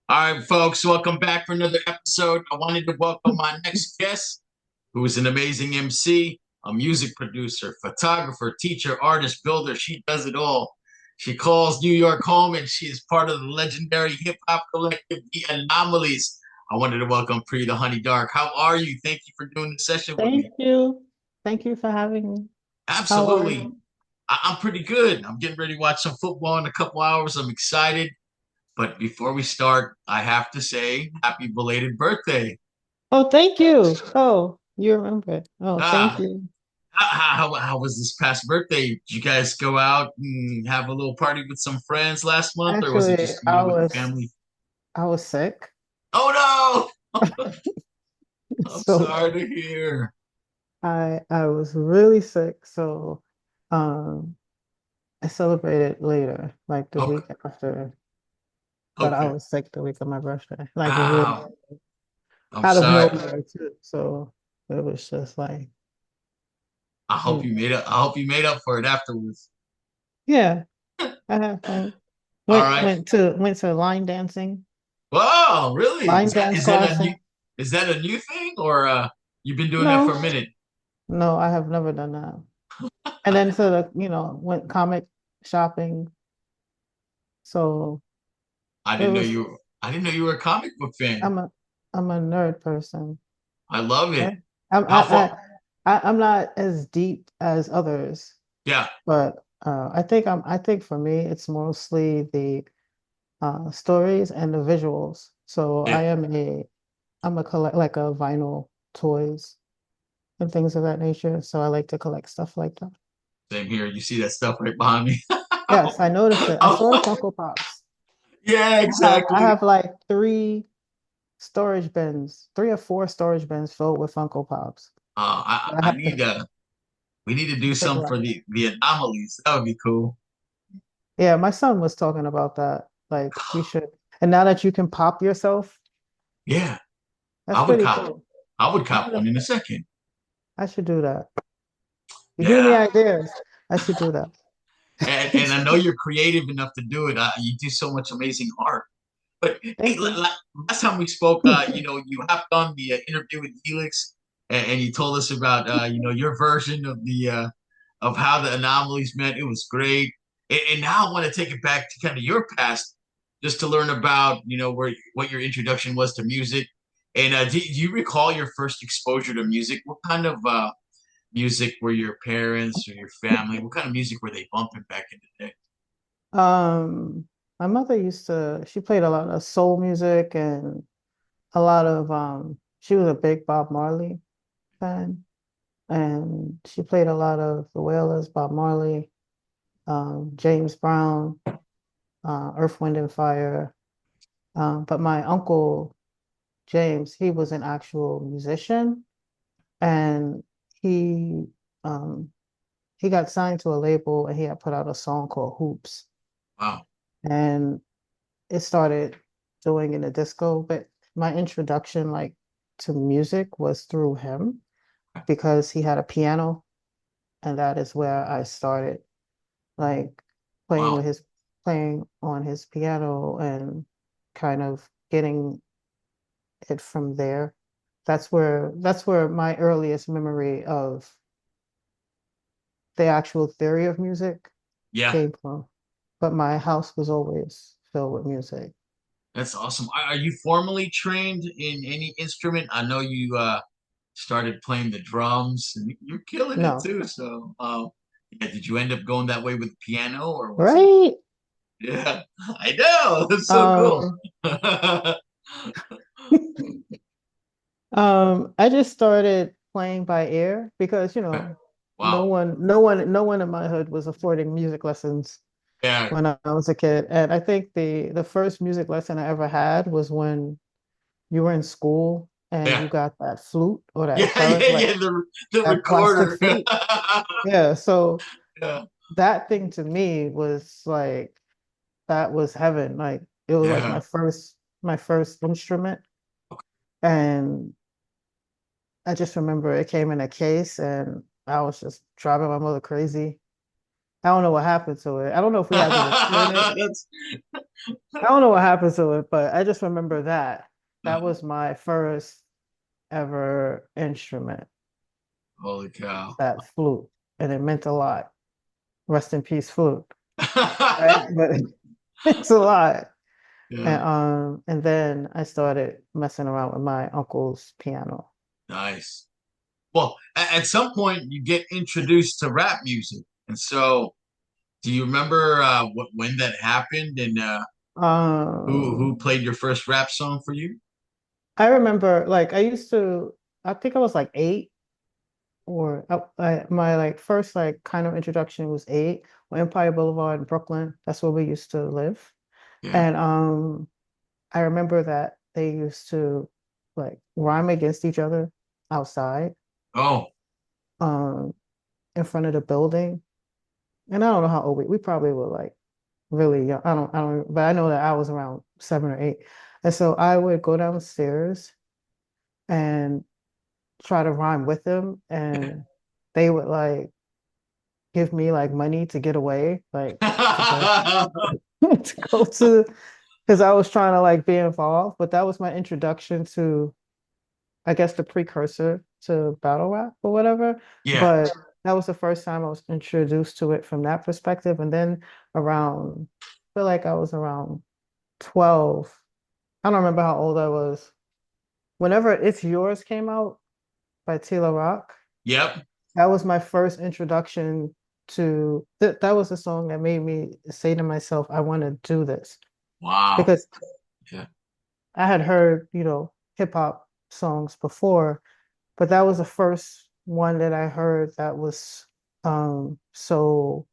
All right, folks, welcome back for another episode. I wanted to welcome my next guest, who is an amazing MC, a music producer, photographer, teacher, artist, builder. She does it all. She calls New York home, and she is part of the legendary hip hop collective, The Anomolies. I wanted to welcome Pri the Honeydark. How are you? Thank you for doing the session with Thank me. you. Thank you for having me. How are Absolutely. you? I'm pretty good. I'm getting ready to watch some football in a couple hours. I'm excited. But before we start, I have to say happy belated birthday. Oh, thank you. Oh, you remember. Oh, thank Ah, you. how was this past birthday? Did you guys go out and have a little party with some friends last month, or was it Actually, just you with the family? I was sick. Oh no! I'm So sorry to hear. I was really sick. So um I celebrated later, like the Okay, week after, but I okay. was sick the week of my birthday. Like really Wow. I'm out of sorry. nowhere too. So it was just like, I hope mm, you made up. I hope you made up for it afterwards. yeah, I have fun. All Went right. went to line dancing, Wow, really? line dance class. Is that a new thing, or you've been doing that for No, a minute? no, I have never done that. And then to went comic shopping. So it was I didn't know you were a comic book fan. I'm a I'm a nerd person. I love it. Okay. I'm How far? I'm not as deep as others, Yeah, but I think for me it's mostly the stories and the visuals. So yeah. I'm a collect like a vinyl toys and things of that nature. So I like to collect stuff like that. Same here. You see that stuff right behind me. Yes, I noticed it. I saw the Funko Pops. Yeah, I exactly. have like three or four storage bins filled with Funko Pops. But I I have need we need to do to figure something out. for the anomalies. That would be cool. Yeah, my son was talking about that. Like we should. And now that you can pop yourself, Yeah, that's I would pretty cop. cool. I would I'm cop gonna, one in a second. I should do that. You give me Yeah, ideas. I should do that. and I know you're creative enough to do it. You do so much amazing art. But hey, Thank you. last time we spoke, you hopped on the interview with Felix, and you told us about your version of how the anomalies met. It was great, and now I want to take it back to kind of your past, just to learn about where what your introduction was to music. And do you recall your first exposure to music? What kind of music were your parents or your family? What kind of music were they bumping back in the day? Um, my mother she played a lot of soul music and a lot of she was a big Bob Marley fan. And she played a lot of the Wailers, Bob Marley, James Brown, Earth, Wind and Fire. But my uncle James, he was an actual musician, and he um, he got signed to a label, and he had put out a song called Hoops, Wow, and it started doing in a disco. But my introduction, like to music, was through him because he had a piano, and that is where I started, like playing wow. with his playing on his piano and kind of getting it from there. That's where my earliest memory of the actual theory of music Yeah, came from. But my house was always filled with music. that's awesome. Are you formally trained in any instrument? I know you started playing the drums and you're killing it No, too. So, yeah, did you end up going that way with the piano or was it? right? Yeah, I know. That's so cool. Um, I just started playing by ear because, Wow. no one in my hood was affording music lessons Yeah. when I was a kid. And I think the first music lesson I ever had was when you were in school and Yeah. you got that flute or that Yeah. Yeah. like Yeah. The that plastic recorder. flute. Yeah, so Yeah. that thing to me was like that was heaven. Like it was like Yeah. my first instrument. And I just remember it came in a case and I was just driving my mother crazy. I don't know what happened to it. I don't know if we had to return it. That's I don't know what happened to it, but I just remember that. That uh, was my first ever instrument, holy cow. that flute, and it meant a lot. Rest in peace, flute. Right? But it's a lot. Yeah, And then I started messing around with my uncle's piano. nice. Well, at some point you get introduced to rap music, and so do you remember when that happened and who Um, played your first rap song for you? I remember like I think I was like 8 or my like first like kind of introduction was 8 on Empire Boulevard in Brooklyn. That's where we used to live. Yeah. And I remember that they used to like rhyme against each other outside, Oh, um, in front of the building. And I don't know how old we probably were like really young. I don't, but I know that I was around 7 or 8. And so I would go downstairs and try to rhyme with them, and they would like give me like money to get away, like to go to go to because I was trying to like be involved. But that was my introduction to, I guess, the precursor to battle rap or whatever. yeah, But that was the first time I was introduced to it from that perspective. And then around, I feel like I was around 12. I don't remember how old I was. Whenever It's Yours came out by Tila Rock, yep. that was my first introduction to that was a song that made me say to myself, I want to do this. Wow. Because Yeah. I had heard, hip hop songs before, but that was the first one that I heard that was so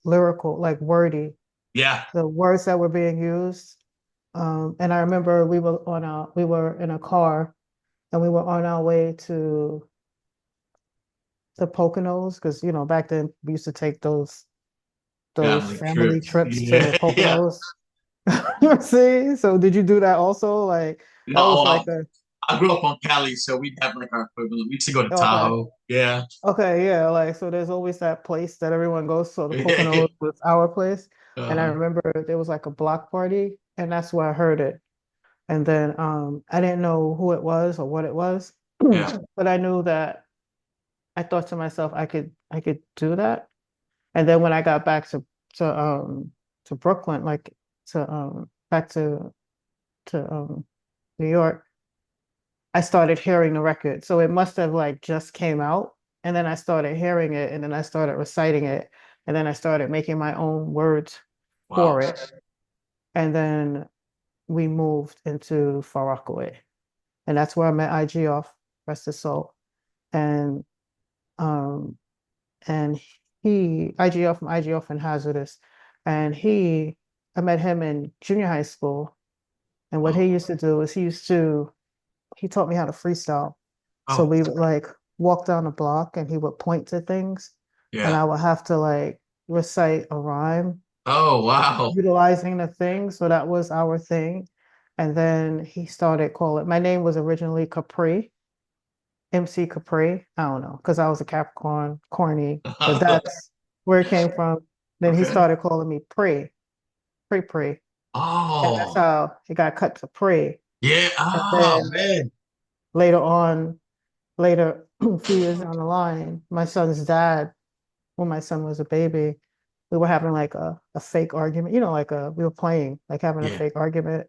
lyrical, like wordy, Yeah. the words that were being used. And I remember we were in a car and we were on our way to the Poconos because back then we used to take those Family family trips. trips to Yeah. the Yeah. Poconos. See, so did you do that also? Like No, that was oh, like a I grew up on Cali, so we'd have like our equivalent. We used to go to okay. Tahoe. Yeah. Okay, yeah, like so there's always that place that everyone goes to, the Poconos was our place. And I Uh-huh. remember there was like a block party and that's where I heard it. And then I didn't know who it was or what it was, Yeah. but I knew that I thought to myself I could do that. And then when I got back to Brooklyn, like to back to New York, I started hearing the record. So it must have like just came out. And then I started hearing it and then I started reciting it. And then I started making my own words Wow. for it. And then we moved into Far Rockaway. And that's where I met IG off, rest his soul. And um and he IG off from IG off and Hazardous. And I met him in junior high school. And what Oh. he used to do is he taught me how to freestyle. So Oh. we would like walk down the block and he would point to things and Yeah. I would have to like recite a rhyme Oh, wow. utilizing the thing. So that was our thing. And then he started calling, my name was originally Capri, MC Capri. I don't know, because I was a Capricorn, corny, but that's where it came from. Then he Okay. started calling me Pri. And that's Oh, how it got cut to Pri. yeah. And Oh, then man. later on, later, a few years down the line, my son's dad, when my son was a baby, we were having like a fake argument, we were playing, like having a Yeah. fake argument.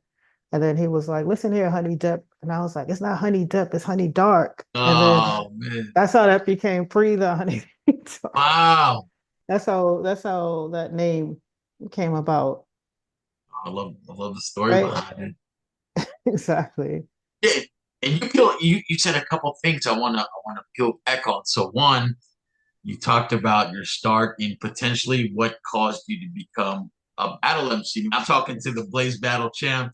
And then he was like, listen here, honey dip. And I was like, it's not honey dip, it's honey dark. And then Oh, man. that's how that became Pre the Honey Dark. Wow. That's how that name came about, I love the story right? behind it. Exactly. Yeah. And you said a couple things I wanna peel back on. So one, you talked about your start in potentially what caused you to become a battle MC. I'm talking to the Blaze Battle champ.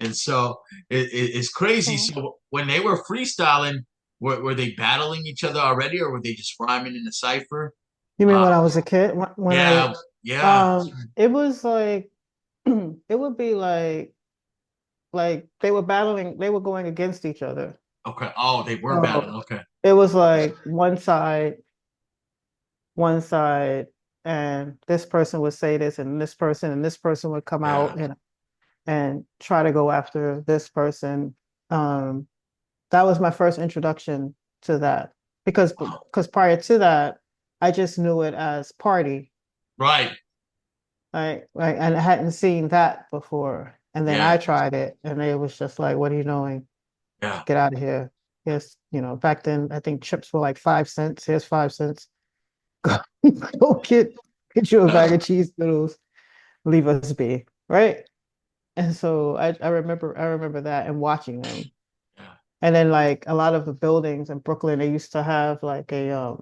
And so it's crazy. Oh. So when they were freestyling, were they battling each other already, or were they just rhyming in the cipher? You mean Uh, when I was a kid? When yeah, yeah. it was like, it would be like they were going against each other. Okay. Oh, they were battling. So Okay. it was like one side. and this person would say this, and this person would come Yeah. out and try to go after this person. Um, that was my first introduction to that Oh, because prior to that, I just knew it as party. right. Right, and I hadn't seen that before. And then I Yeah. tried it, and it was just like, "What are you doing? Yeah. Get out of here!" Yes, back then I think chips were like 5 cents. Here's 5 cents. Go, go get you a bag of cheese noodles. Leave us be, right? And so I remember that and watching them. Yeah. And then like a lot of the buildings in Brooklyn, they used to have like a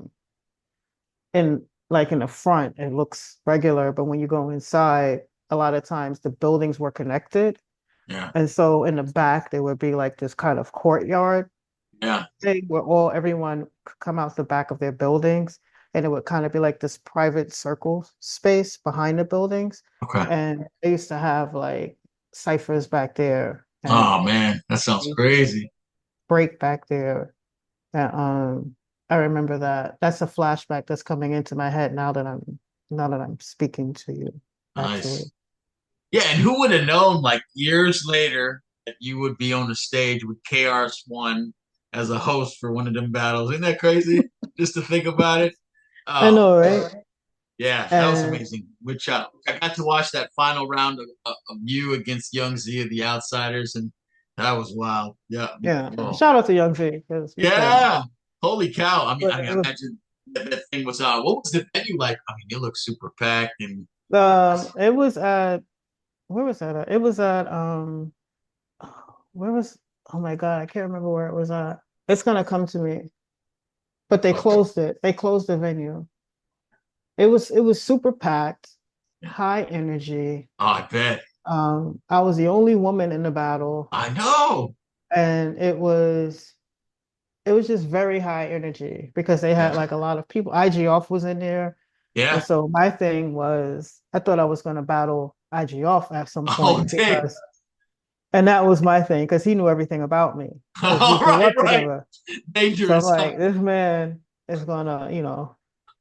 in the front, it looks regular, but when you go inside, a lot of times the buildings were connected. Yeah. And so in the back, there would be like this kind of courtyard Yeah. thing where everyone could come out the back of their buildings. And it would kind of be like this private circle space behind the buildings. Okay. And they used to have like ciphers back there Oh and man, that they sounds used to crazy. break back there. And, I remember that. That's a flashback that's coming into my head now that I'm speaking to you, actually. Nice. Yeah, and who would have known like years later that you would be on the stage with KRS-One as a host for one of them battles? Isn't that crazy? Just to think about it. I Oh, know, right? yeah, that was And amazing. Which I got to watch that final round of you against Young Z of the Outsiders, and that was wild. Yeah. yeah, Oh, shout out to Young Z because yeah. Holy cow. I it was imagine that thing was what was the venue like? I mean, it looked super packed and it was at where was that at? It was at where was oh my God, I can't remember where it was at. It's gonna come to me. But they okay. closed it. They closed the venue. It was super packed, high energy. Oh, I bet. I was the only woman in the battle, I know. and it was just very high energy because they had Yeah. like a lot of people. IG off was in there. And Yeah. so my thing was I thought I was gonna battle IG off at some Oh, point dang. and that was my thing because he knew everything about me because we All grew right, up right. together. So I'm Dangerous, huh? like, this man is gonna,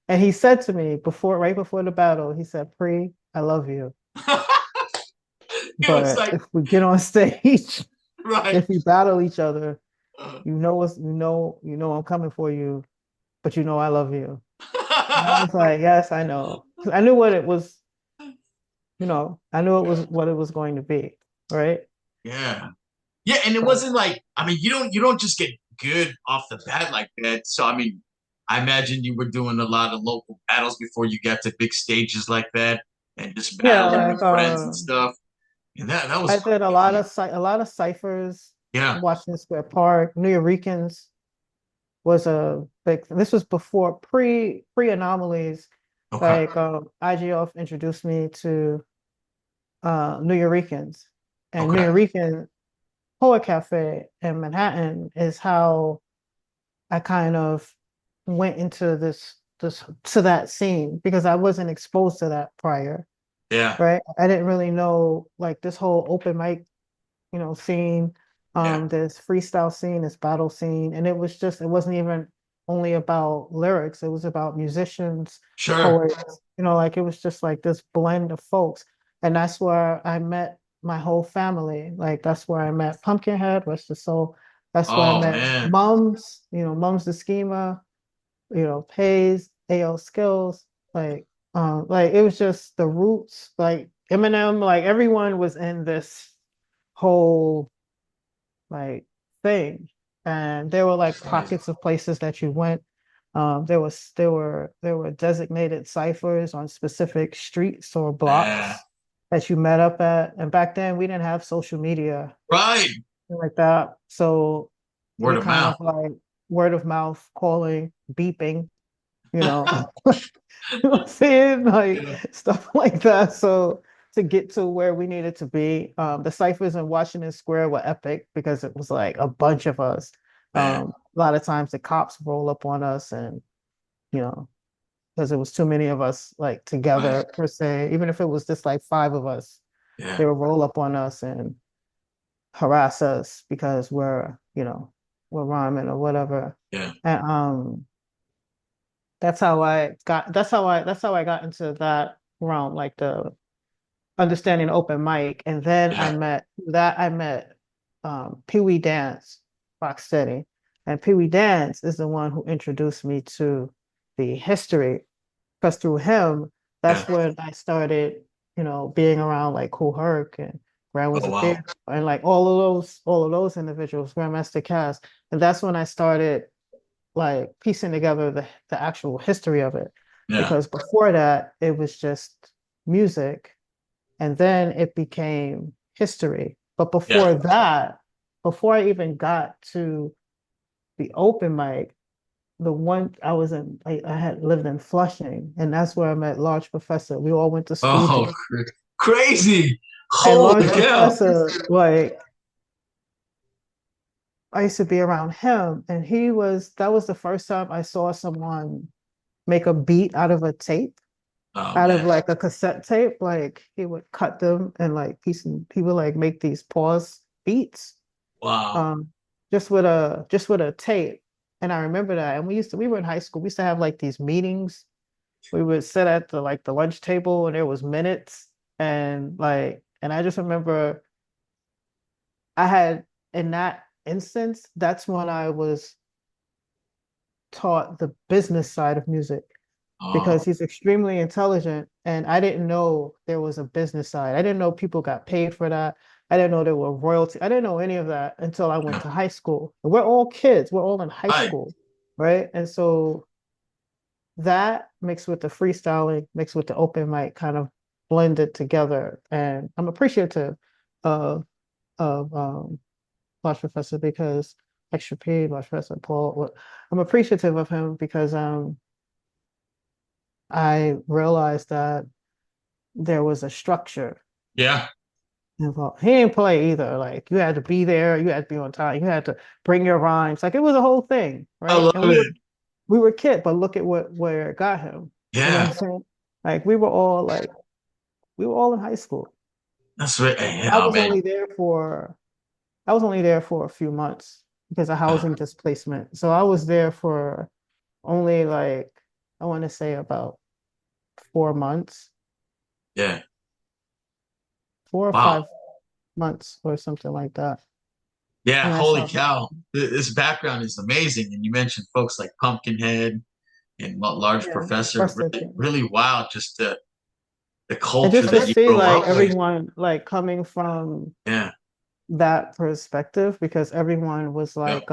and he said to me right before the battle, he said, Pri, I love you. It was But like, if we get on stage, right. if we battle each other, Uh, I'm coming for you, but I love you. And I was like, yes, I know. 'Cause I knew what it was, I knew it was what it was going to be, right? yeah. Yeah, and it So wasn't like I mean, you don't just get good off the bat like that. So I mean, I imagine you were doing a lot of local battles before you got to big stages like that and just yeah, battling like with friends and stuff. And that was I did crazy. a lot of ciphers, Yeah. Washington Square Park, New Eurekans was a big this was before pre anomalies. Okay. Like IGF introduced me to New Eurekans. And New Okay. Eurekan Poet Cafe in Manhattan is how I kind of went into this to that scene because I wasn't exposed to that prior, Yeah. right? I didn't really know like this whole open mic, scene, Yeah. this freestyle scene, this battle scene, and it wasn't even only about lyrics, it was about musicians, Sure. poets, like it was just like this blend of folks. And that's where I met my whole family. Like that's where I met Pumpkinhead, Rest the Soul. That's where I Oh met man. Mums the Schema, Pays, AL Skills, like it was just the roots, like Eminem, like everyone was in this whole like thing. And there were like That's nice. pockets of places that you went. There were designated ciphers on specific streets or Yeah. blocks that you met up at. And back then we didn't have social media Right. like that. So Word we of kind mouth. of like word of mouth, calling, beeping, you know. You know what I'm saying? Like Yeah. stuff like that. So to get to where we needed to be, the ciphers in Washington Square were epic because it was like a bunch of us. Man. A lot of times the cops roll up on us and, you know, because it was too many of us like Right. together per se, even if it was just like five of us, Yeah. they would roll up on us and harass us because we're rhyming or whatever. Yeah. And that's how I got into that realm, like the understanding open mic. And then Yeah. I met Pee Wee Dance, Rocksteady. And Pee Wee Dance is the one who introduced me to the history. Because through him, Yeah. that's when I started, being around like Kool Herc and Grand Oh Wizard wow. Theater and like all of those individuals, Grandmaster Cast. And that's when I started like piecing together the actual history of it. Yeah. Because before that, it was just music, and then it became history. But Yeah. before that, before I even got to the open mic, the one I was in, I had lived in Flushing, and that's where I met Large Professor. We all went to school Oh, together. crazy. And Holy Large cow. Professor, like, I used to be around him, and that was the first time I saw someone make a beat out of a tape, Oh out of man. like a cassette tape. Like he would cut them and like he would like make these pause beats, Wow. um, just with a tape. And I remember that. And we were in high school. We used to have like these meetings. We would sit at the lunch table and there was minutes. And I just remember I had in that instance, that's when I was taught the business side of music, because Oh, he's extremely intelligent. And I didn't know there was a business side. I didn't know people got paid for that. I didn't know there were royalty. I didn't know any of that until I went yeah. to high school. We're all kids. We're all in high Right. school, right? And so that mixed with the freestyling, mixed with the open mic, kind of blended together. And I'm appreciative of Lost Professor, because Extra P, Lost Professor Paul. I'm appreciative of him because I realized that there was a structure Yeah. involved. He didn't play either. Like you had to be there, you had to be on time, you had to bring your rhymes. Like it was a whole thing, I right? love And we were it. we were kids, but look at where it got him. You know what Yeah. I'm saying? Like we were all in high school. That's right. I Oh was man. only there for I was only there for a few months because of Yeah. housing displacement. So I was there for only like I want to say about 4 months, Yeah. 4 or 5 Wow. months or something like that. Yeah. And I Holy saw cow. This background is amazing. And you mentioned folks like Pumpkinhead and Large yeah, Professor. rest of Really, things. really wild. Just the And culture just to that you see grew like up with. everyone like coming from Yeah. that perspective, because everyone was Yeah. like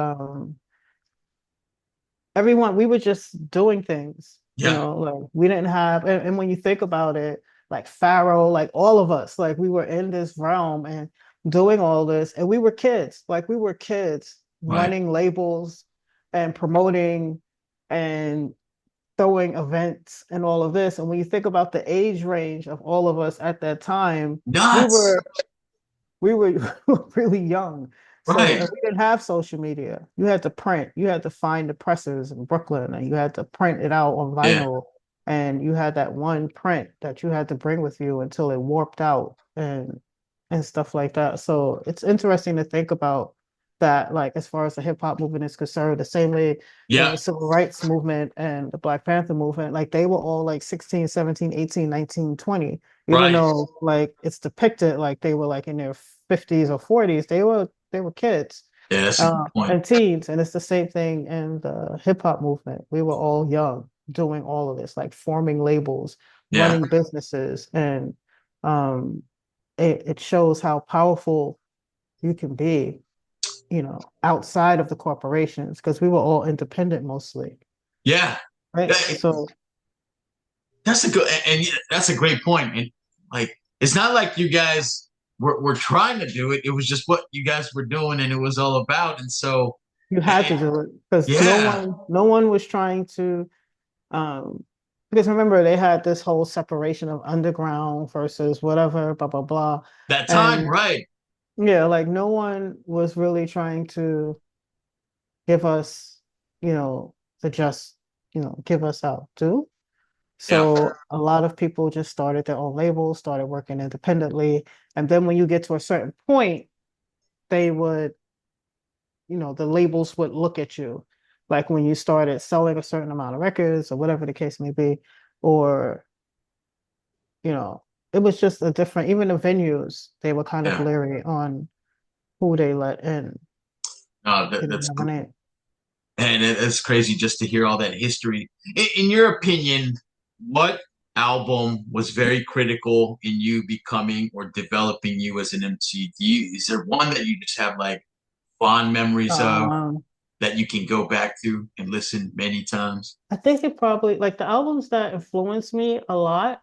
everyone, we were just doing things, Yeah. like we didn't have, and when you think about it, like Pharaoh, like all of us, like we were in this realm and doing all this, and we were kids Right. running labels and promoting and throwing events and all of this. And when you think about the age range of all of us at that time, we Nuts. were we were really young. So, Right. and we didn't have social media. You had to print, you had to find the presses in Brooklyn, and you had to print it out on Yeah. vinyl. And you had that one print that you had to bring with you until it warped out and stuff like that. So it's interesting to think about that, like as far as the hip hop movement is concerned, the same way Yeah. the civil rights movement and the Black Panther movement, like they were all like 16, 17, 18, 19, 20. Even Right. though like it's depicted like they were like in their 50s or 40s, they were kids Yeah. That's a good point. and teens. And it's the same thing in the hip hop movement. We were all young doing all of this, like forming labels, Yeah. running businesses, and um it shows how powerful you can be, outside of the corporations, because we were all independent mostly, Yeah. right? Yeah, So that's a good and yeah, that's a great point. And like it's not like you guys were trying to do it. It was just what you guys were doing and it was all about. And so you it, had to do it because no yeah, one no one was trying to um because remember they had this whole separation of underground versus whatever, blah blah blah. that time, And right. yeah, like no one was really trying to give us, you know, the just, give us out due. Yeah. So a lot of people just started their own labels, started working independently. And then when you get to a certain point, they would, the labels would look at you like when you started selling a certain amount of records or whatever the case may be, or you know, it was just a different, even the venues, they were kind of Yeah. leery on who they let in, That's have a name. and it's crazy just to hear all that history. In your opinion, what album was very critical in you becoming or developing you as an MC? Is there one that you just have like fond memories of Um, that you can go back to and listen many times? I think it probably like the albums that influenced me a lot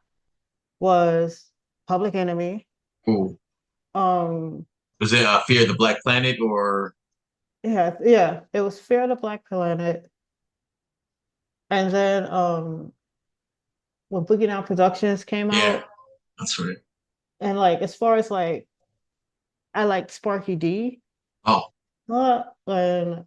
was Public Enemy. Ooh. Um, Was it Fear of the Black Planet or yeah, it was Fear the Black Planet. And then when Boogie Down Productions came yeah, out, that's right. and like as far as like I liked Sparky D Oh, and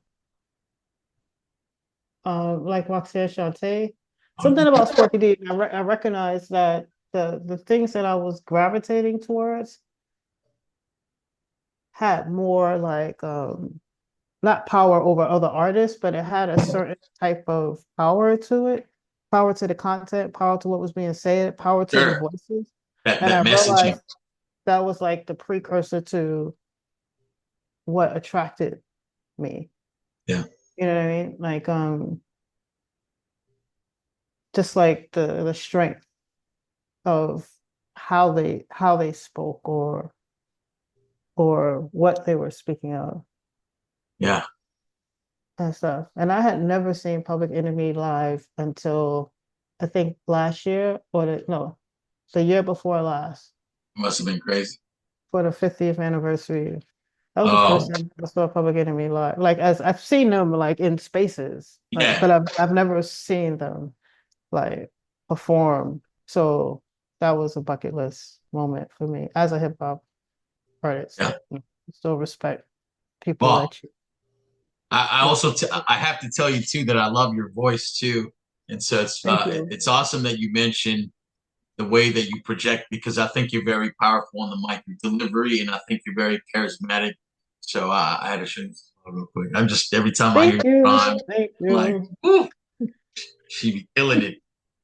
like Roxanne Shante. oh, Something about Sparky D, I recognized that the things that I was gravitating towards had more like not power over other artists, but it had a certain type of power to it, power to the content, power to what was being said, power to the sure. voices. That And I that messaging. realized that was like the precursor to what attracted me. Yeah, You know what I mean? Like just like the strength of how they spoke or what they were speaking of yeah. and stuff. And I had never seen Public Enemy live until I think last year or the year before last It must have been crazy. for the 50th anniversary. That was the Oh, first time I saw Public Enemy live. Like as I've seen them like in spaces, like yeah, but I've never seen them like perform. So that was a bucket list moment for me as a hip hop artist. yeah. Still respect people Well, that you I look. also I have to tell you too that I love your voice too, and so Thank you. it's awesome that you mentioned the way that you project because I think you're very powerful on the mic, your delivery, and I think you're very charismatic. So I had to show you this real quick. I'm just every time I hear Thank you you. rhyme, Thank I'm like, you. woo, she be killing it.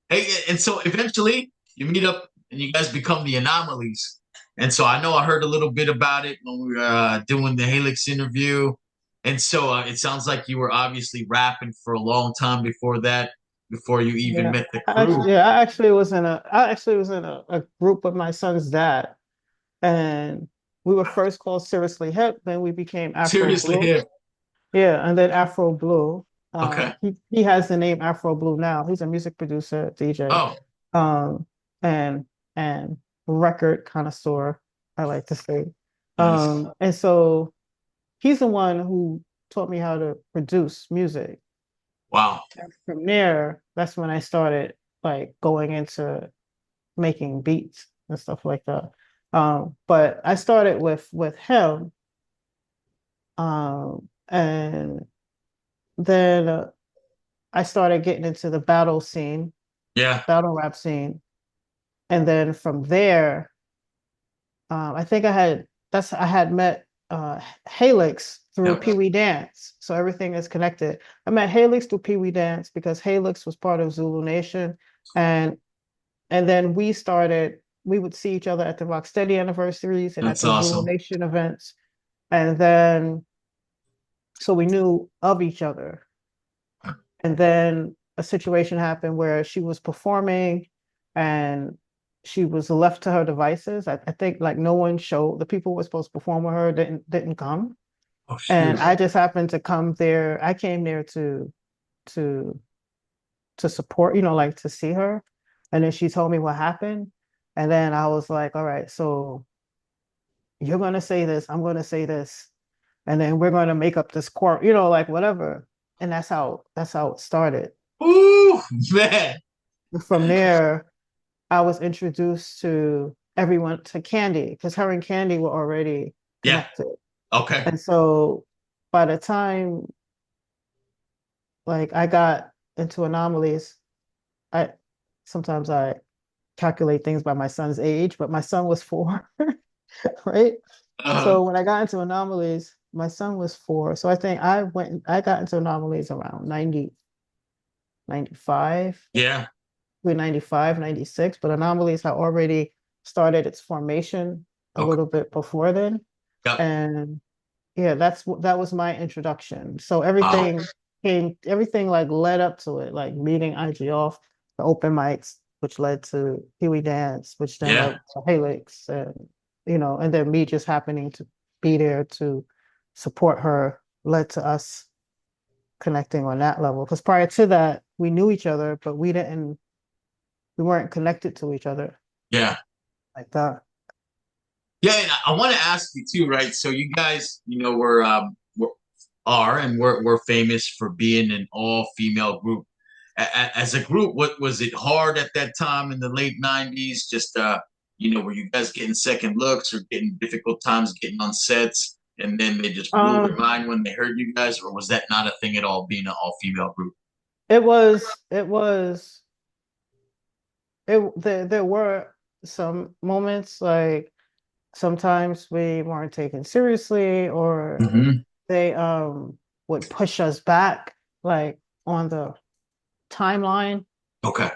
Hey, and so eventually you meet up and you guys become the Anomalies. And so I know I heard a little bit about it when we were doing the Helix interview. And so it sounds like you were obviously rapping for a long time before that, before you even Yeah. met the crew. I actually was in a group with my son's dad, and we were first called Seriously Hip, then we became Afro Seriously, Blue. yeah. Yeah, and then Afro Blue. Okay. He has the name Afro Blue now. He's a music producer, DJ, Oh, um, and and record connoisseur, I like to say. nice. And so he's the one who taught me how to produce music. Wow. And from there, that's when I started like going into making beats and stuff like that. But I started with him, and then I started getting into the Yeah. battle rap scene, and then from there, I think I had met Halix through Yep. Pee Wee Dance, so everything is connected. I met Halix through Pee Wee Dance because Halix was part of Zulu Nation, and and then we would see each other at the Rocksteady anniversaries and at That's the Zulu awesome. Nation events. And then, so we knew of each other. And then a situation happened where she was performing and she was left to her devices. I think like no one showed, the people who were supposed to perform with her didn't come. Oh, And shoot. I just happened to come there. I came there to to support, like to see her. And then she told me what happened. And then I was like, all right, so you're gonna say this, I'm gonna say this, and then we're gonna make up this court, like whatever. And that's how it started. Ooh, man. From there, I was introduced to everyone to Candy because her and Candy were already Yeah. connected. Okay. And so by the time like I got into Anomalies, I sometimes I calculate things by my son's age, but my son was 4, right? Uh, So when I got into Anomalies, my son was 4. So I think I got into Anomalies around 90, 95, Yeah. between 95, 96, but Anomalies had already started its formation a Okay. little bit before then. Yep. And yeah, that was my introduction. So Wow. everything like led up to it, like meeting IG off, the open mics, which led to Huey Dance, which then Yeah. led to Helix, and and then me just happening to be there to support her led to us connecting on that level. Because prior to that, we knew each other, but we weren't connected to each other Yeah. like that. Yeah. And I want to ask you too, right? So you guys, we're are and we're famous for being an all female group. As a group, what was it hard at that time in the late '90s? Just were you guys getting second looks or getting difficult times getting on sets, and then they just blew their Um, mind when they heard you guys, or was that not a thing at all, being an all female group? there were some moments like sometimes we weren't taken seriously or Hmm. they would push us back like on the timeline Okay.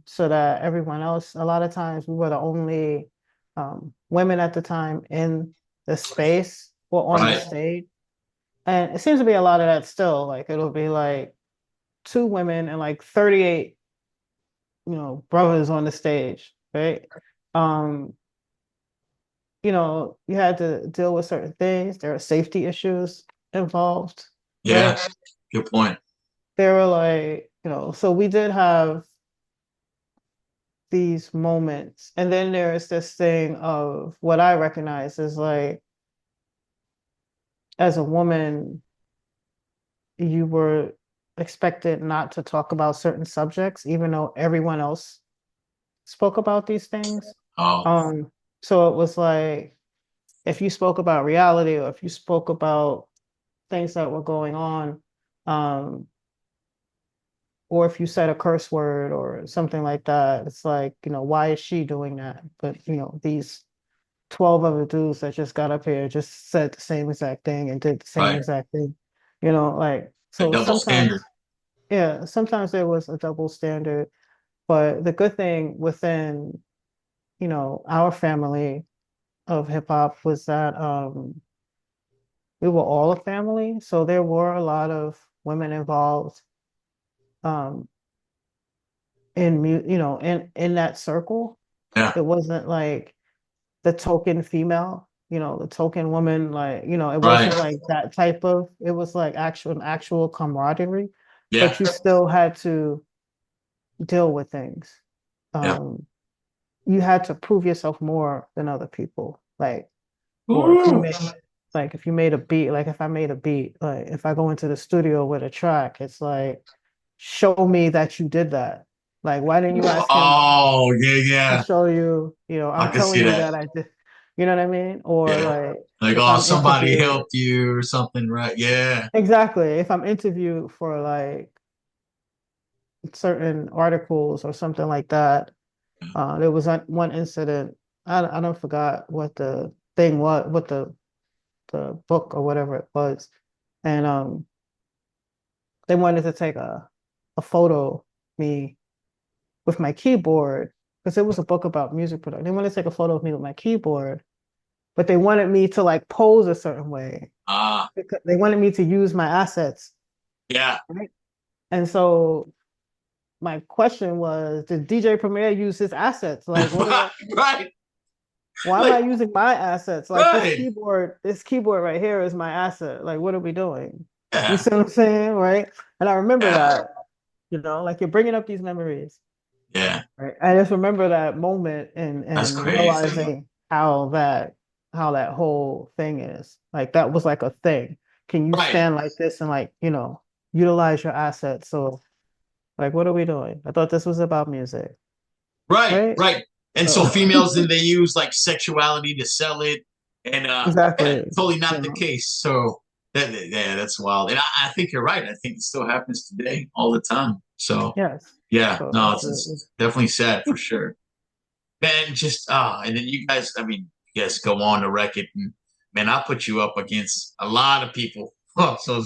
so that everyone else a lot of times we were the only women at the time in the space or on the Right. stage, and it seems to be a lot of that still. Like it'll be like 2 women and like 38 brothers on the stage, right? um you had to deal with certain things. There are safety issues involved, Yeah. right? Good point. There were like, so we did have these moments. And then there's this thing of what I recognize is like, as a woman, you were expected not to talk about certain subjects, even though everyone else spoke about these things. Oh, Um, so it was like, if you spoke about reality or if you spoke about things that were going on, um, or if you said a curse word or something like that, it's like, why is she doing that? But, these 12 other dudes that just got up here just said the same exact thing and did the same right. exact thing, like, A so double standard. sometimes, yeah, sometimes there was a double standard. But the good thing within, our family of hip hop was that we were all a family. So there were a lot of women involved um, in that circle. Yeah. It wasn't like the token female, the token woman, like, it Right. wasn't like that type of, it was like actual camaraderie, Yeah. but you still had to deal with things. Yeah. Um, you had to prove yourself more than other people. Like, or Ooh. if you made a beat, like if I made a beat, like if I go into the studio with a track, it's like, show me that you did that. Like, why didn't you ask him Oh, yeah, to yeah. show you, I I'm can see telling you that. that I did, you know what I mean? Or Yeah. like Like, if oh, I'm somebody interviewed, helped you or something, right? Yeah. exactly, if I'm interviewed for like certain articles or something like that. There was one incident, I don't forgot what the thing was, what the book or whatever it was. And they wanted to take a photo of me with my keyboard because it was a book about music production. They wanted to take a photo of me with my keyboard, but they wanted me to like pose a certain way Ah, because they wanted me to use my assets, yeah. right? And so my question was, did DJ Premier use his assets? Like, Right. why am I Like, using my assets? Like right. this keyboard right here is my asset. Like, what are we doing? You Yeah. see what I'm saying, right? And I remember Yeah. that, like you're bringing up these memories, Yeah. right? I just remember that moment That's and crazy. realizing how that whole thing is. Like that was like a thing. Can you Right. stand like this and like, utilize your assets? So like, what are we doing? I thought this was about music, Right. right? Right. And so So females, then they use like sexuality to sell it. And yeah, exactly, totally not you the know. case. So yeah, that's wild. And I think you're right. I think it still happens today all the time. So Yes. yeah, So no, it's, it's definitely sad for sure. And just and then you guys, I mean, you guys go on the record and man, I put you up against a lot of people. So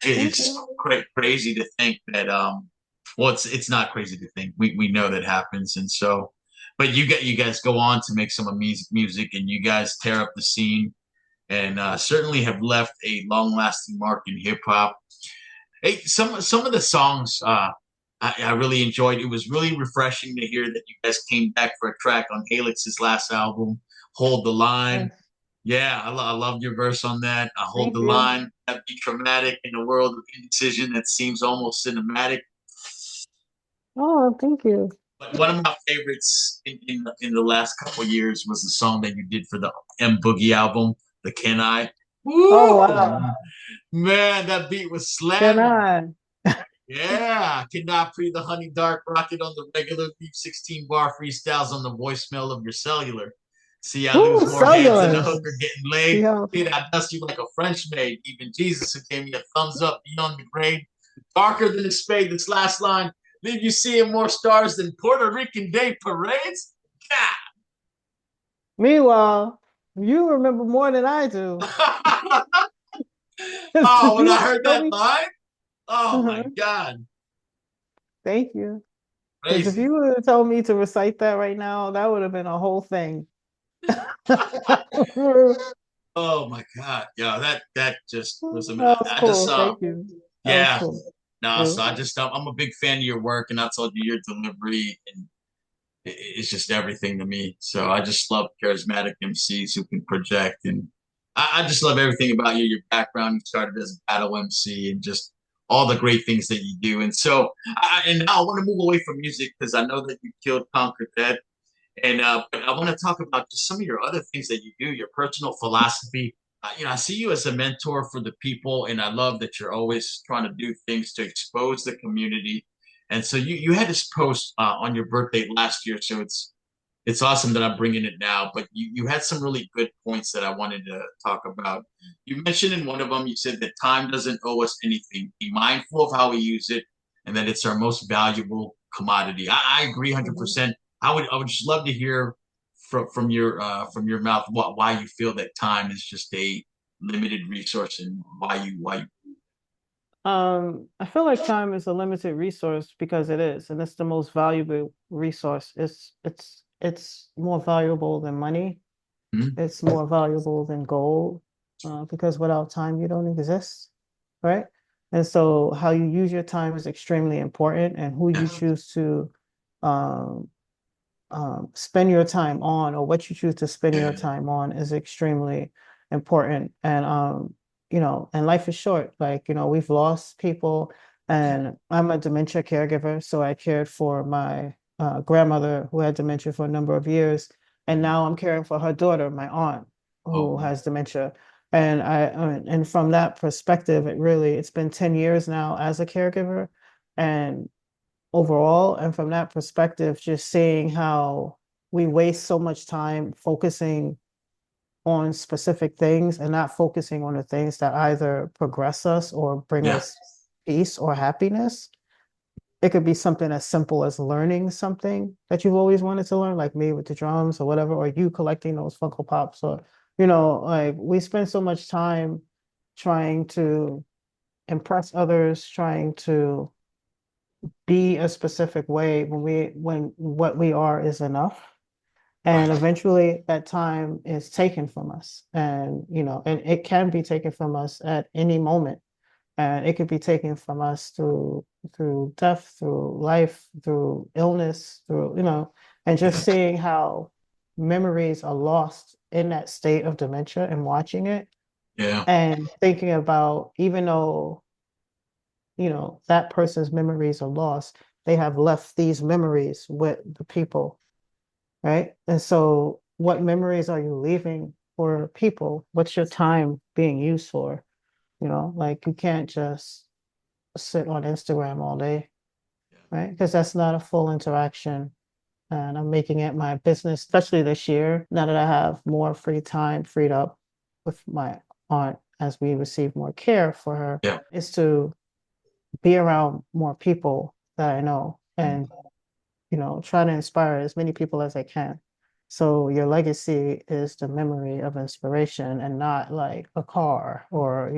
Thank it's you. crazy to think that well, it's not crazy to think. We know that happens, and so but you guys go on to make some amazing music, and you guys tear up the scene, and certainly have left a long lasting mark in hip hop. Hey, some of the songs I really enjoyed. It was really refreshing to hear that you guys came back for a track on Halix's last album, "Hold the Line." Yes. Yeah, I loved your verse on that. I hold Thank the you. line. That'd be traumatic in a world of indecision that seems almost cinematic. Oh, thank you. But one of my favorites in the last couple of years was the song that you did for the M Boogie album, the Can I. Oh, Woo! wow. Man, that beat was Can slamming. I? Yeah, cannot Pri the Honeydark rocket on the regular beat 16 bar freestyles on the voicemail of your cellular. See, I Ooh, lose more heads than a cellular. hooker getting See laid. how Kid, I dust you like a French maid. Even Jesus, who gave me a thumbs up beyond the grade. Darker than a spade, this last line. Leave you seeing more stars than Puerto Rican Day parades? Meanwhile, you remember more than I do. God. If Oh, when you I would have heard told that me, line, oh my uh-huh. God. Thank you. Because if Crazy. you would have told me to recite that right now, that would have been a whole thing. That Oh my God. Yeah, that just was was I just cool. Thank you. That was yeah. cool. No, so True. I'm a big fan of your work, and I told you your delivery and it's just everything to me. So I just love charismatic MCs who can project, and I just love everything about you. Your background, you started as a battle MC, and just all the great things that you do. And so, and now I want to move away from music because I know that you killed Conquer Dead, and but I want to talk about just some of your other things that you do, your personal philosophy. I see you as a mentor for the people, and I love that you're always trying to do things to expose the community. And so you had this post on your birthday last year, so it's awesome that I'm bringing it now. But you had some really good points that I wanted to talk about. You mentioned in one of them, you said that time doesn't owe us anything. Be mindful of how we use it, and that it's our most valuable commodity. I agree Mhm. 100%. I would just love to hear from your mouth why you feel that time is just a limited resource and why you I feel like time is a limited resource because it is, and it's the most valuable resource. It's more valuable than money. hmm? It's more valuable than gold, because without time, you don't exist, right? And so, how you use your time is extremely important, and who Yeah, you choose to um, spend your time on, or what you choose to spend your yeah, time on, is extremely important. And and life is short. Like, we've lost people, and I'm a dementia caregiver, so I cared for my grandmother who had dementia for a number of years, and now I'm caring for her daughter, my aunt, oh who man, has dementia. And and from that perspective, it's been 10 years now as a caregiver, and overall. And from that perspective, just seeing how we waste so much time focusing on specific things and not focusing on the things that either progress us or bring yeah, us peace or happiness. It could be something as simple as learning something that you've always wanted to learn, like me with the drums or whatever, or you collecting those Funko Pops, or, like we spend so much time trying to impress others, trying to be a specific way when what we are is enough. And right, eventually that time is taken from us. And and it can be taken from us at any moment. And it could be taken from us through death, through life, through illness, through, and just yeah, seeing how memories are lost in that state of dementia and watching it yeah, and thinking about, even though that person's memories are lost, they have left these memories with the people, right? And so what memories are you leaving for people? What's your time being used for? Like, you can't just sit on Instagram all day, right? Because that's not a full interaction. And I'm making it my business, especially this year, now that I have more free time freed up with my aunt as we receive more care for her, yeah. is to be around more people that I know, and try to inspire as many people as I can. So your legacy is the memory of inspiration and not like a car or,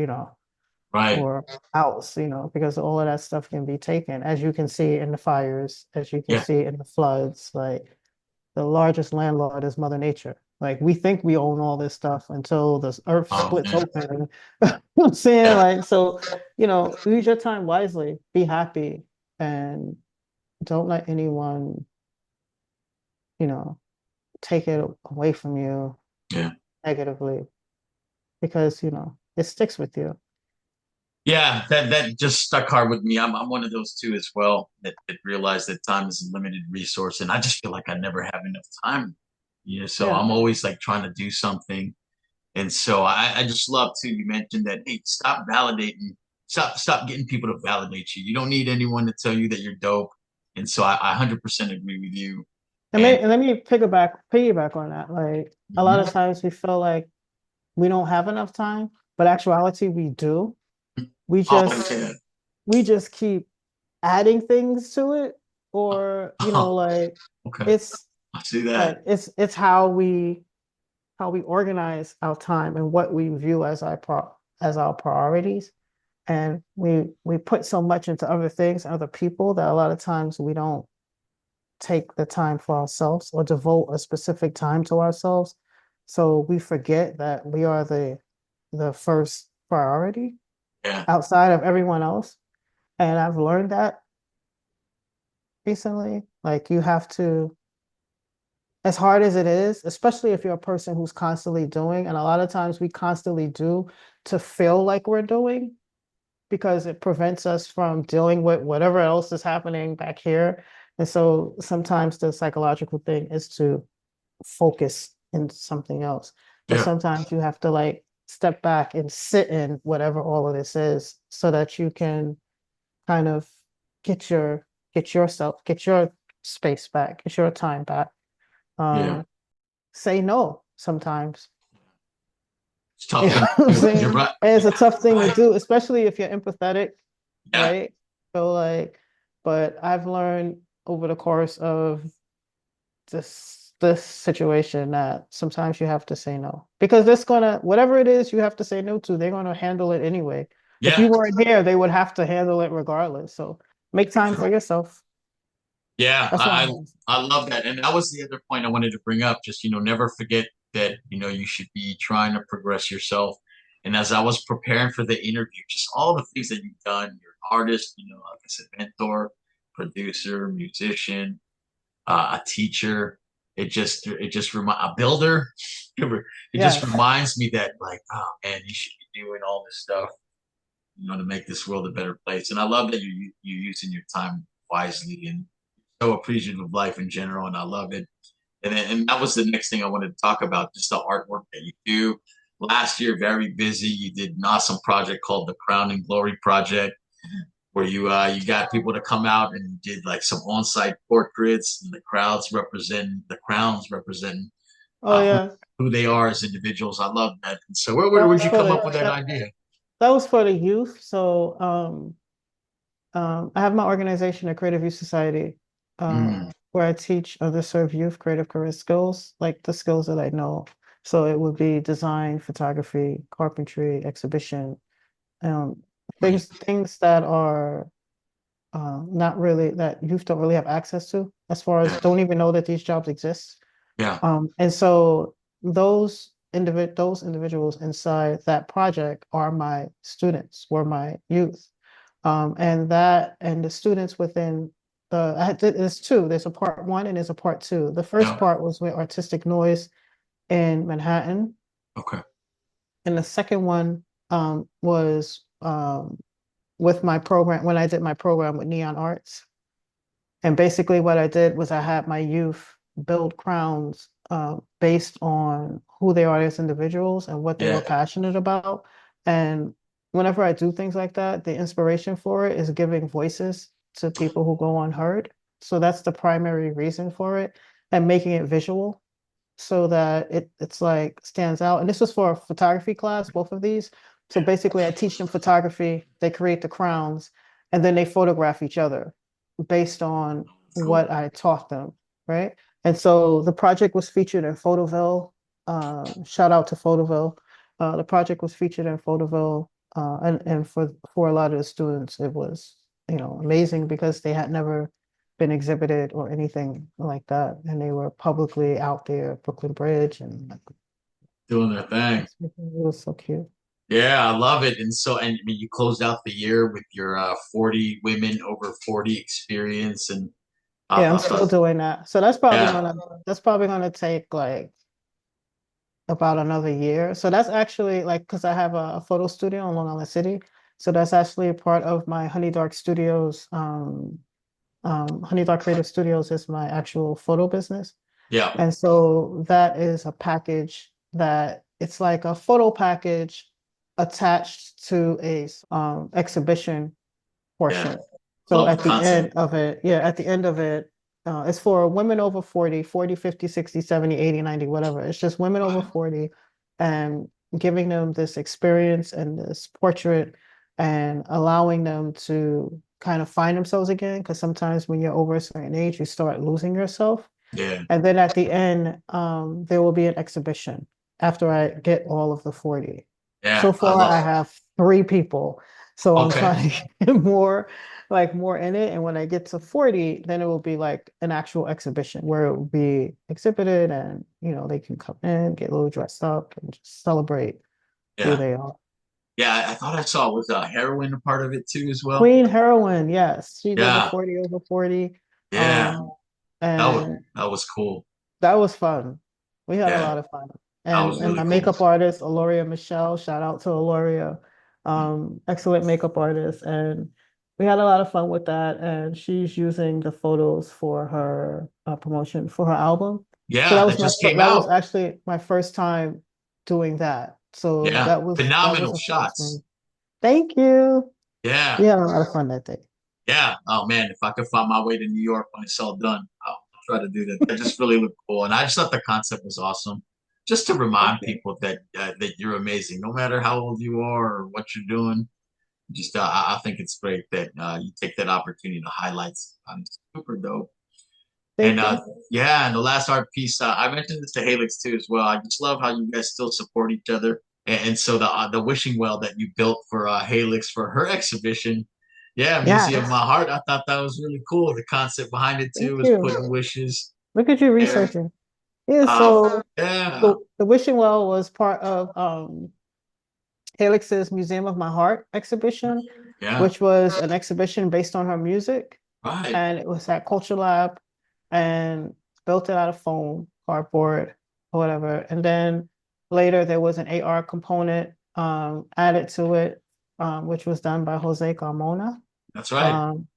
Right. or house, because all of that stuff can be taken, as you can see in the fires, as you can Yeah. see in the floods. Like the largest landlord is Mother Nature. Like we think we own all this stuff until the earth Oh splits man. open. You know what I'm saying? Yeah. Like, so, use your time wisely, be happy, and don't let anyone, you know, take it away from you Yeah. negatively because, it sticks with you. Yeah, that just stuck hard with me. I'm one of those too as well that realize that time is a limited resource, and I just feel like I never have enough time. So Yeah. I'm always like trying to do something, and so I just love too. You mentioned that. Hey, stop validating. Stop getting people to validate you. You don't need anyone to tell you that you're dope, and so I 100% agree with you. And And let me piggyback on that. Like a lot mhm. of times we feel like we don't have enough time, but actuality we do. We Oh just yeah, we just keep adding things to it, or oh, like okay, it's I see that. like it's how we organize our time and what we view as our priorities. And we put so much into other things, other people, that a lot of times we don't take the time for ourselves or devote a specific time to ourselves. So we forget that we are the first priority Yeah, outside of everyone else. And I've learned that recently. Like you have to, as hard as it is, especially if you're a person who's constantly doing, and a lot of times we constantly do to feel like we're doing because it prevents us from dealing with whatever else is happening back here. And so sometimes the psychological thing is to focus in something else. But yeah, sometimes you have to like step back and sit in whatever all of this is so that you can kind of get your get your space back, get your time back. yeah. Um, Say no sometimes. It's You tough know to what I'm do. You're saying? right. And it's a tough thing to Right. do, especially if you're empathetic, Yeah, right? So like, but I've learned over the course of this situation that sometimes you have to say no because this gonna whatever it is you have to say no to, they're gonna handle it anyway. If yeah. you weren't here, they would have to handle it regardless. So make time for yourself. Yeah, That's what I'm. I love that. And that was the other point I wanted to bring up. Just, never forget that, you should be trying to progress yourself. And as I was preparing for the interview, just all the things that you've done, you're an artist, like I said, mentor, producer, musician, a teacher. It just remind a builder. It just Yes. reminds me that like, oh man, you should be doing all this stuff, to make this world a better place. And I love that you're using your time wisely and so appreciative of life in general, and I love it. And that was the next thing I wanted to talk about, just the artwork that you do. Last year, very busy. You did an awesome project called the Crown and Glory Project, where you got people to come out and you did like some on-site portraits, and the crowns represent Oh who yeah. who they are as individuals. I love that. And so, where That would was you for come up with the that that, idea? that was for the youth. So I have my organization, a Creative Youth Society, Mm, where I teach underserved youth creative career skills, like the skills that I know. So it would be design, photography, carpentry, exhibition, um, right. things that are not really that youth don't really have access to, as far as Yeah. don't even know that these jobs exist. Yeah. And so those individuals inside that project are my students, were my youth. And the students within there's two. There's a part one and there's a part two. The first Yeah. part was with artistic noise in Manhattan, Okay. and the second one was with my program when I did my program with Neon Arts. And basically, what I did was I had my youth build crowns based on who they are as individuals and what they were Yeah. passionate about. And whenever I do things like that, the inspiration for it is giving voices to people who go unheard. So that's the primary reason for it, and making it visual so that it's like stands out. And this was for a photography class, both of these. So basically, I teach them photography, they create the crowns, and then they photograph each other based on That's cool. what I taught them, right? And so the project was featured in Photoville. Shout out to Photoville. The project was featured in Photoville, and for a lot of the students, it was, amazing because they had never been exhibited or anything like that, and they were publicly out there, Brooklyn Bridge, and like, Doing their thing. it was so cute. Yeah, I love it. And so, and I mean, you closed out the year with your 40 women over 40 experience. And Yeah, I'm I still thought, doing that. So yeah, that's probably gonna take like about another year. So that's actually like because I have a photo studio in Long Island City. So that's actually a part of my Honeydark Studios. Honeydark Creative Studios is my actual photo business. yeah, And so that is a package that it's like a photo package attached to a exhibition yeah. portion. So Love the at the concept. end of it, yeah, at the end of it, it's for women over 40, 40, 50, 60, 70, 80, 90, whatever. It's just women over Right. 40 and giving them this experience and this portrait and allowing them to kind of find themselves again. Because sometimes when you're over a certain age, you start losing yourself. Yeah, And then at the end, there will be an exhibition after I get all of the 40. yeah. So I far, love. I have three people. So I'm Okay. trying to get more, like more in it. And when I get to 40, then it will be like an actual exhibition where it will be exhibited and, they can come in, get a little dressed up and just celebrate who Yeah, they are. yeah. I thought I saw was heroin a part of it too as well. Queen Heroine, yes, she did the Yeah, 40 over 40. yeah. Um, That was and that was cool. that was fun. We had a Yeah, lot of fun. that And was and really my cool. makeup artist, Aloria Michelle, shout out to Aloria, excellent makeup artist. And we had a lot of fun with that. And she's using the photos for her promotion for her album. So Yeah, that just came that was out. actually my first time doing that. So Yeah, that was phenomenal a first for me. shots. Thank you. Yeah, We had a lot of fun that day. yeah. Oh man, if I could find my way to New York when it's all done, I'll try to do that. That just really looked cool, and I just thought the concept was awesome. Just to Thank remind you. people that you're amazing, no matter how old you are or what you're doing. Just I think it's great that you take that opportunity to highlight. I'm super dope. And Thank you. yeah, and the last art piece, I mentioned this to Halix too as well. I just love how you guys still support each other. And so the wishing well that you built for Halix for her exhibition, yeah, Museum of My Yes. Heart. I thought that was really cool. The concept behind it too Thank was you. putting wishes. Look at you Yeah, researching. Yeah, so yeah, the Wishing Well was part of Helix's Museum of My Heart exhibition, yeah. which was an exhibition based on her music. Right. And it was at Culture Lab and built it out of foam, cardboard, or whatever. And then later there was an AR component added to it, which was done by Jose Carmona. That's right. Um,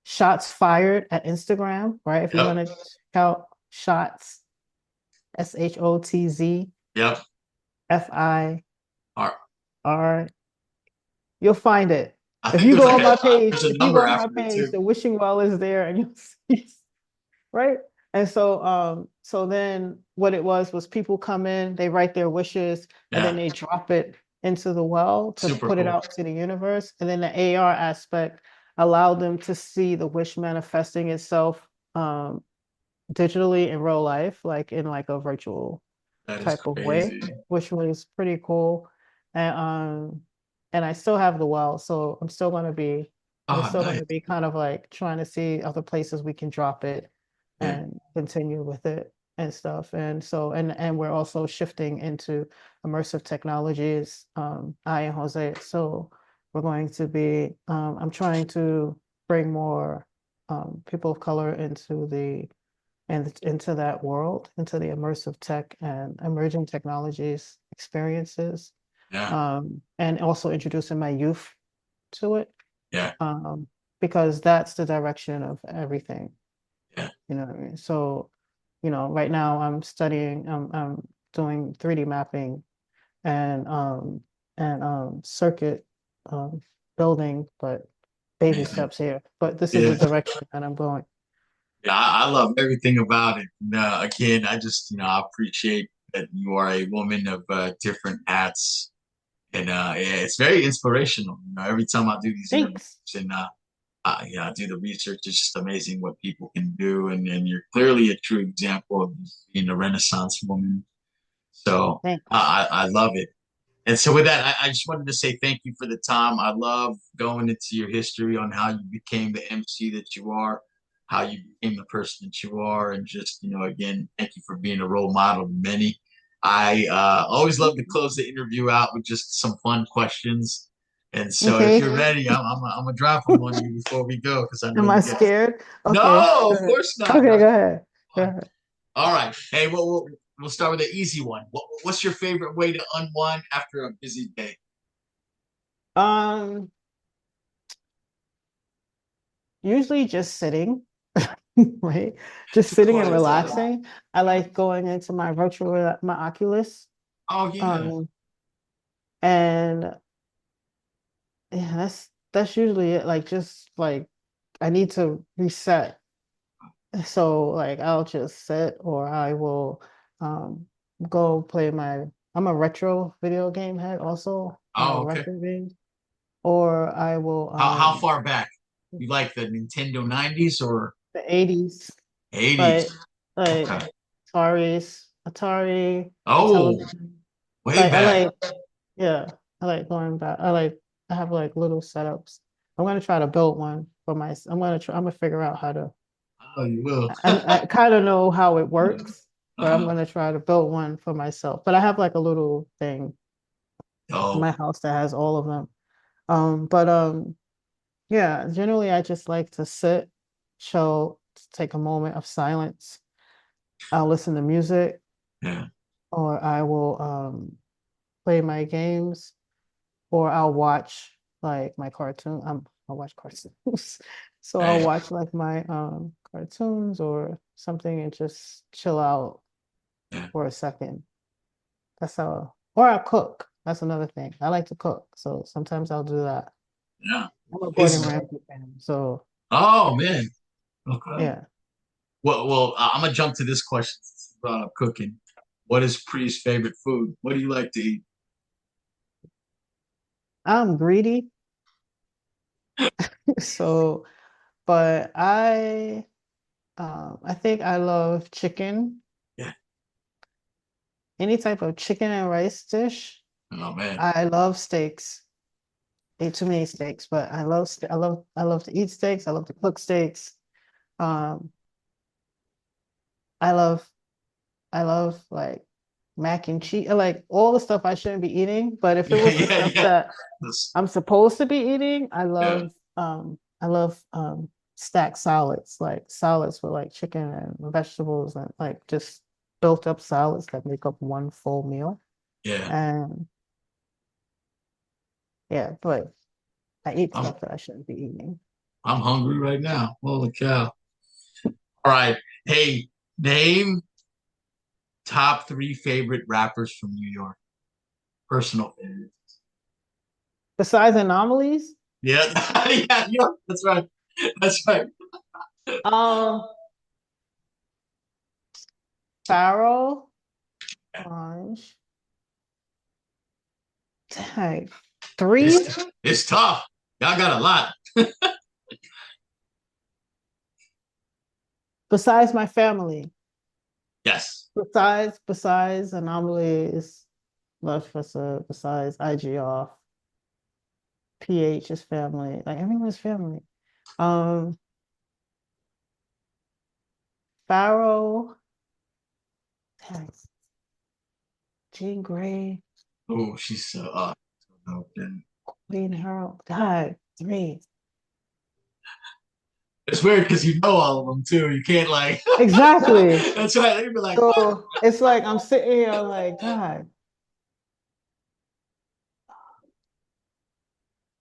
shots fired at Instagram, right? If you Yep. want to check out shots, SHOTZ Yep. FIR. Art. You'll find it. I If think you there's go like on my there's page, a if you go number on my after it page, too. the wishing well is there and you'll see, right? And so then what it was people come in, they write their wishes, and then Yeah. they drop it into the well to Super put it cool. out to the universe. And then the AR aspect allowed them to see the wish manifesting itself digitally in real life, like in like a virtual That is type of way, crazy. which was pretty cool. And I still have the well, so we're Oh, still nice. gonna be kind of like trying to see other places we can drop it Yeah. and continue with it and stuff. And so and we're also shifting into immersive technologies, I and Jose. So we're going to be I'm trying to bring more people of color into that world, into the immersive tech and emerging technologies experiences, Yeah. and also introducing my youth to it, Yeah. um, because that's the direction of everything. Yeah. You know what I mean? So, right now I'm doing 3D mapping and circuit building, but baby Amazing. steps here. But this is the Yeah. direction that I'm going. Yeah. I love everything about it. And, again, I just, I appreciate that you are a woman of different hats. And yeah, it's very inspirational. Every time I do these interviews, Thanks. and Yeah, do the research. It's just amazing what people can do, and you're clearly a true example of being a Renaissance woman. So Thanks. I love it. And so with that, I just wanted to say thank you for the time. I love going into your history on how you became the MC that you are, how you became the person that you are, and just, again, thank you for being a role model to many. I always love to close the interview out with just some fun questions. And so if Okay. you're ready, I'm gonna drop them on you before we go because I know Am I you get. scared? Okay. No, Go of ahead. course not. Okay, No, go ahead. Go ahead. all right. Hey, we'll start with an easy one. What's your favorite way to unwind after a busy day? Um, Usually just sitting, right? Just sitting and Quiet time. relaxing. I like going into my my Oculus. Oh yeah. Um, and yeah, that's usually it. Like just like I need to reset. So like I'll just sit or I will um go play my I'm a retro video game head also. I like Oh okay. retro games. Or I will How far back? You like the Nintendo 90s or the 80s, 80s? like like Okay. Atari, Oh, television. way Like I back. like yeah, I like going back. I have like little setups. I'm gonna try to build one for my I'm gonna figure out how to Oh, you will. I kind of know how it works, but I'm Uh-huh. gonna try to build one for myself. But I have like a little thing in Oh, my house that has all of them. But yeah, generally I just like to sit, chill, take a moment of silence. I'll listen to music yeah. or I will play my games or I'll watch like my cartoon. I'll watch cartoons. So I'll Hey, watch like my cartoons or something and just chill out yeah. for a second. That's how or I'll cook. That's another thing. I like to cook. So sometimes I'll do that. Yeah. I'm a Gordon Is Ramsay fan. So oh man. Okay. yeah. Well, I'm gonna jump to this question since you brought up cooking. What is Pri's favorite food? What do you like to eat? I'm greedy. So but I think I love chicken. Yeah. Any type of chicken and rice dish. Oh man. I love steaks. Ate too many steaks, but I love to eat steaks. I love to cook steaks. Um, I love I love like mac and cheese, like all the stuff I shouldn't be eating. But if it Yeah, was the yeah, stuff yeah. that This, I'm supposed to be eating, yeah, I love stacked salads, like salads with like chicken and vegetables and like just built up salads that make up one full meal. yeah. And yeah, but I eat I'm stuff that I shouldn't be eating. I'm hungry right now. Holy cow. All right. Hey, name top three favorite rappers from New York. Personal favorite. Besides anomalies, Yeah, yeah, yeah. That's right. That's right. um, Pharaoh, Orange, tag, three. It's tough. Y'all got a lot. Besides my family, Yes. besides anomalies, Love besides IG off, PH is family, like everyone's family. Um, Pharaoh, tag, Jean Grey, Oh, she's so okay. Queen Harold, God, three. It's weird because you know all of them too. You can't like. Exactly. That's right. They'd be like, "What?" So it's like I'm sitting here like, God,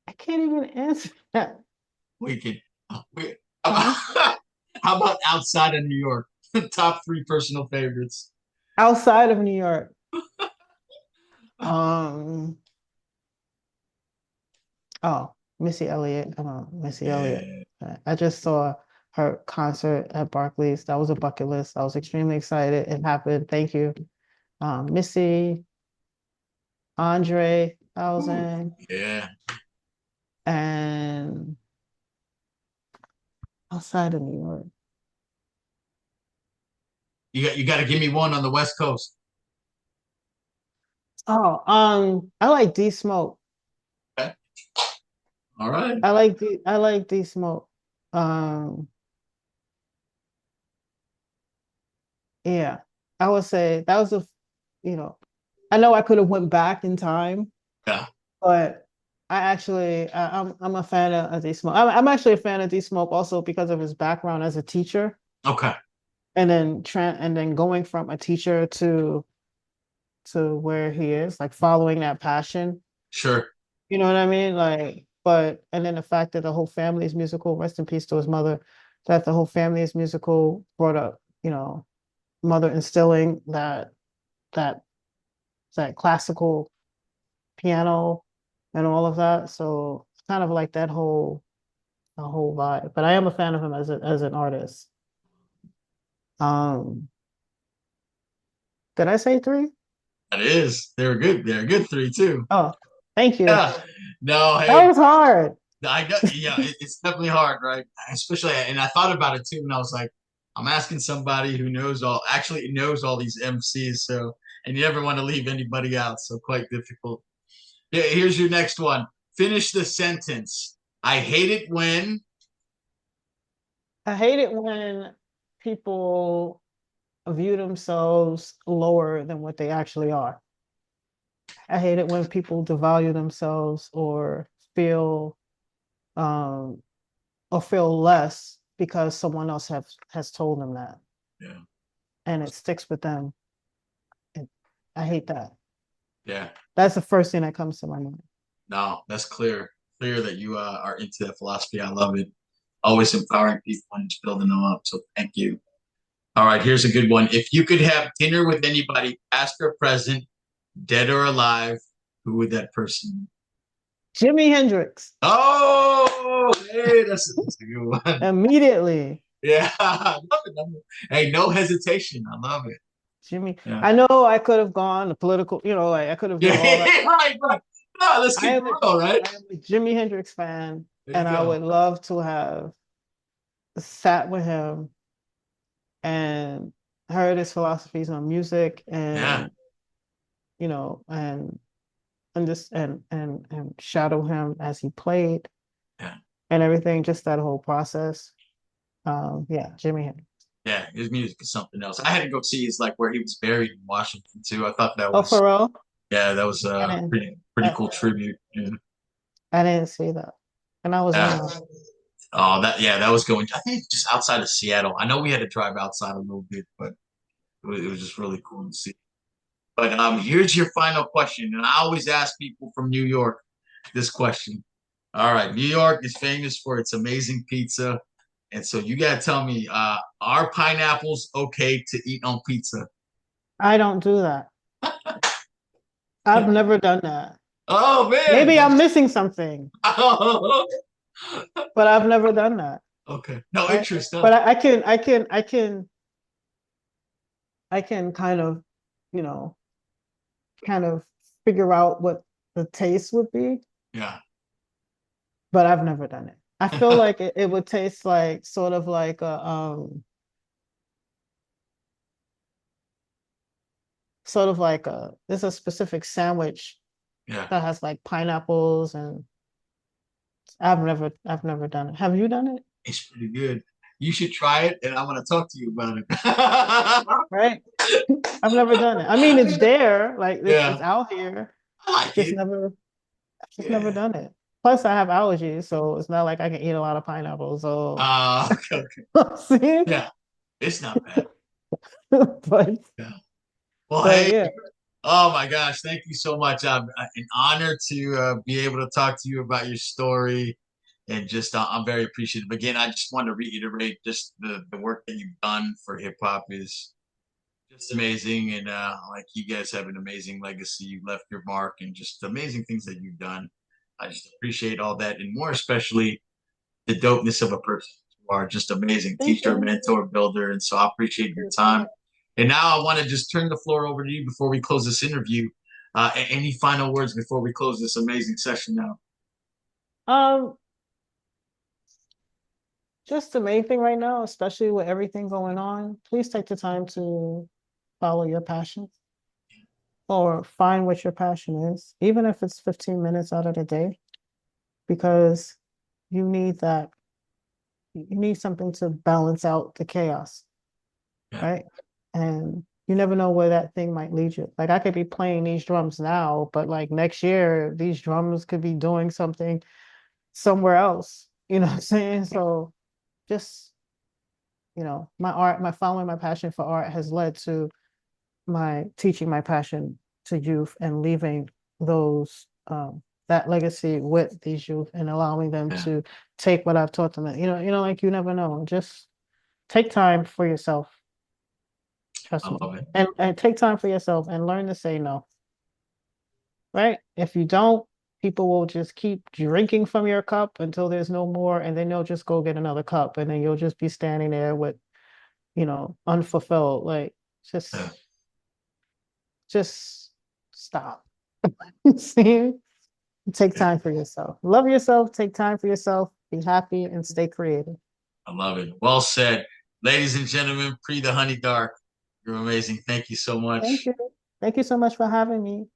I can't even answer that. We can. We, Huh? how about outside of New York? Top three personal favorites. Outside of New York. Um, oh, Missy Elliott. Missy Elliott. Yeah. I just saw her concert at Barclays. That was a bucket list. I was extremely excited. It happened. Thank you. Missy, Andre Ooh, 1000, yeah. and outside of New York. You got to give me one on the West Coast. Oh, I like D Smoke. Okay. All right. I like D Smoke. Um, yeah, I would say that was you know, I know I could have went back in time, Yeah. but I'm a fan of D Smoke. I'm actually a fan of D Smoke also because of his background as a teacher, Okay. and then going from a teacher to where he is, like following that passion. Sure. You know what I mean? Like, but and then the fact that the whole family is musical, rest in peace to his mother, that the whole family is musical brought up, mother instilling that that classical piano and all of that. So it's kind of like that whole vibe. But I am a fan of him as an artist. Um, did I say three? That is. They're good. They're a good three too. Oh, thank you. Yeah. No, That hey, was hard. I know. Yeah, it's definitely hard, right? Especially, and I thought about it too, and I was like, I'm asking somebody who actually knows all these MCs, so, and you never want to leave anybody out, so quite difficult. Yeah, here's your next one. Finish the sentence. I hate it when. I hate it when people view themselves lower than what they actually are. I hate it when people devalue themselves um or feel less because someone else has told them that, Yeah, and it sticks with them. And I hate that. yeah. That's the first thing that comes to my mind. No, that's clear. Clear that you are into that philosophy. I love it. Always empowering people and just building them up. So thank you. All right, here's a good one. If you could have dinner with anybody, past or present, dead or alive, who would that person be? Jimi Hendrix. Oh, hey, that's a good one. Immediately. Yeah, I love it. Hey, no hesitation. I love it. Jimmy. Yeah. I know I could have gone the political, like I could have Yeah, did all that. right, right. No, let's I keep it am a real, right? I am a Jimi Hendrix fan, There you and I go. would love to have sat with him and heard his philosophies on music, Yeah, and and just and shadow him as he played yeah, and everything, just that whole process. Yeah, Jimi Hendrix. yeah. His music is something else. I had to go see his like where he was buried in Washington too. I thought that Oh, was for real? yeah, that was I a didn't pretty I, cool tribute. Yeah. I didn't see that. And I was Yeah. young. Oh, that was going. I think just outside of Seattle. I know we had to drive outside a little bit, but it was just really cool to see. But here's your final question, and I always ask people from New York this question. All right, New York is famous for its amazing pizza, and so you gotta tell me, are pineapples okay to eat on pizza? I don't do that. I've never done that. Oh man, Maybe I'm missing something, oh, but I've never done that. okay, no Right? interest, huh? But I can you know, kind of figure out what the taste would be, Yeah, but I've never done it. I feel like it would taste like sort of like there's a specific sandwich yeah, that has like pineapples, and I've never done it. Have you done it? it's pretty good. You should try it, and I want to talk to you about it. Right? I've never done it. I mean, it's there, like it's Yeah, out here. I like Just it. never, just never Yeah. done it. Plus, I have allergies, so it's not like I can eat a lot of pineapple. So, Okay, okay. see, Yeah, it's not bad. but Yeah. Well, but hey, yeah, oh my gosh, thank you so much. I'm an honor to be able to talk to you about your story, and just I'm very appreciative. Again, I just want to reiterate just the work that you've done for hip hop is just amazing, and like you guys have an amazing legacy. You left your mark, and just amazing things that you've done. I just appreciate all that, and more especially the dopeness of a person. You are just amazing thank teacher, you. mentor, builder, and so I appreciate your time. And now I want to just turn the floor over to you before we close this interview. Any final words before we close this amazing session now? Um, just the main thing right now, especially with everything going on, please take the time to follow your passion or find what your passion is, even if it's 15 minutes out of the day, because you need that. You need something to balance out the chaos, Yeah. right? And you never know where that thing might lead you. Like I could be playing these drums now, but like next year, these drums could be doing something somewhere else. You know what I'm saying? So just, my art, my following my passion for art has led to my teaching my passion to youth and leaving those that legacy with these youth and allowing them Yeah. to take what I've taught them. Like you never know. Just take time for yourself. I Trust me. love it. And take time for yourself and learn to say no. Right? If you don't, people will just keep drinking from your cup until there's no more, and then they'll just go get another cup, and then you'll just be standing there with, unfulfilled. Like Yeah. just just stop. See? Take Yeah. time for yourself. Love yourself, take time for yourself, be happy, and stay creative. I love it. Well said. Ladies and gentlemen, Pri the Honeydark. You're amazing. Thank you so Thank much. you. Thank you so much for having me.